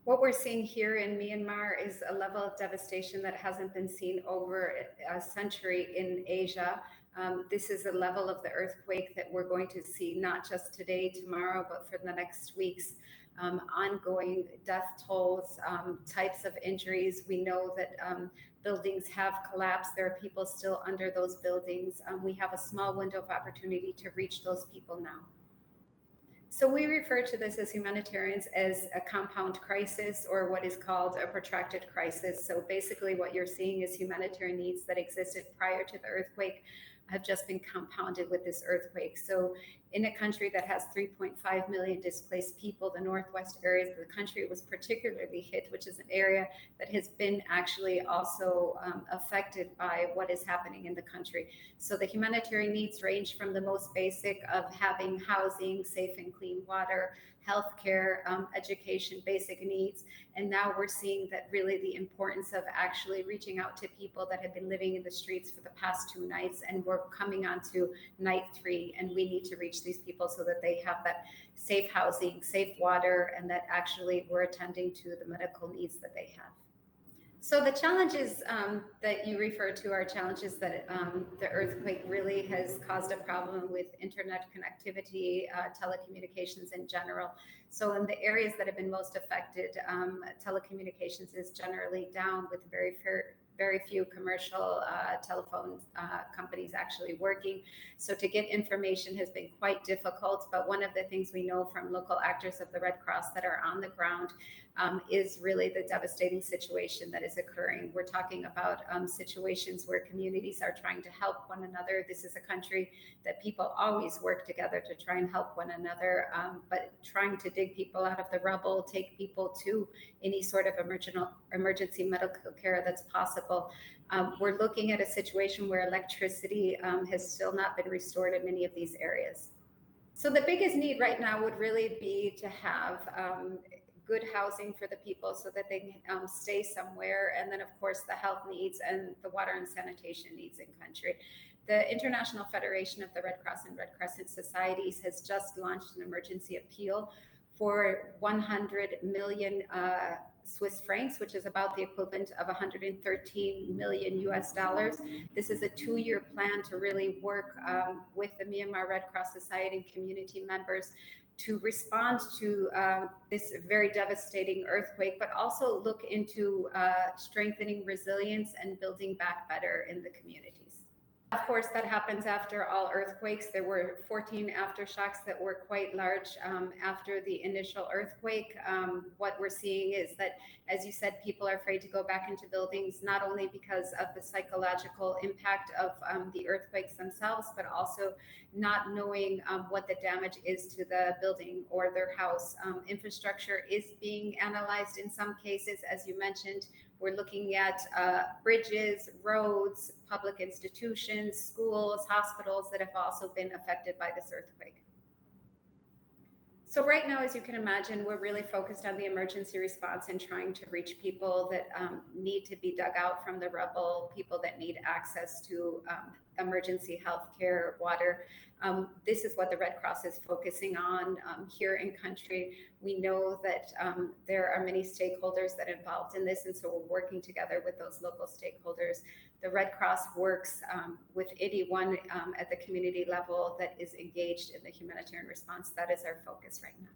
What we're seeing here in Myanmar is a level of devastation that hasn't been seen over a century in Asia. This is a level of the earthquake that we're going to see not just today, tomorrow, but for the next weeks. Ongoing death tolls, types of injuries. We know that buildings have collapsed. There are people still under those buildings. We have a small window of opportunity to reach those people now. So we refer to this as humanitarians as a compound crisis, or what is called a protracted crisis. So basically what you're seeing is humanitarian needs that existed prior to the earthquake have just been compounded with this earthquake. So in a country that has 3.5 million displaced people, the northwest areas of the country was particularly hit, which is an area that has been actually also affected by what is happening in the country. So the humanitarian needs range from the most basic of having housing, safe and clean water, healthcare, education, basic needs. And now we're seeing that really the importance of actually reaching out to people that have been living in the streets for the past 2 nights, and we're coming on to night 3, and we need to reach these people so that they have that safe housing, safe water, and that actually we're attending to the medical needs that they have. So the challenges that you refer to are challenges that the earthquake really has caused a problem with internet connectivity, telecommunications in general. So in the areas that have been most affected, telecommunications is generally down, with very few commercial telephone companies actually working. So to get information has been quite difficult. But one of the things we know from local actors of the Red Cross that are on the ground is really the devastating situation that is occurring. We're talking about situations where communities are trying to help one another. This is a country that people always work together to try and help one another, but trying to dig people out of the rubble, take people to any sort of emergency medical care that's possible. We're looking at a situation where electricity has still not been restored in many of these areas. So the biggest need right now would really be to have good housing for the people so that they can stay somewhere. And then, of course, the health needs and the water and sanitation needs in country. The International Federation of the Red Cross and Red Crescent Societies has just launched an emergency appeal for 100 million Swiss francs, which is about the equivalent of 113 million US dollars. This is a 2-year plan to really work with the Myanmar Red Cross Society and community members to respond to this very devastating earthquake, but also look into strengthening resilience and building back better in the communities. Of course, that happens after all earthquakes. There were 14 aftershocks that were quite large after the initial earthquake. What we're seeing is that, as you said, people are afraid to go back into buildings, not only because of the psychological impact of the earthquakes themselves, but also not knowing what the damage is to the building or their house. Infrastructure is being analyzed in some cases, as you mentioned. We're looking at bridges, roads, public institutions, schools, hospitals that have also been affected by this earthquake. So right now, as you can imagine, we're really focused on the emergency response and trying to reach people that need to be dug out from the rubble, people that need access to emergency health care, water. This is what the Red Cross is focusing on here in country. We know that there are many stakeholders that are involved in this, and so we're working together with those local stakeholders. The Red Cross works with anyone at the community level that is engaged in the humanitarian response. That is our focus right now.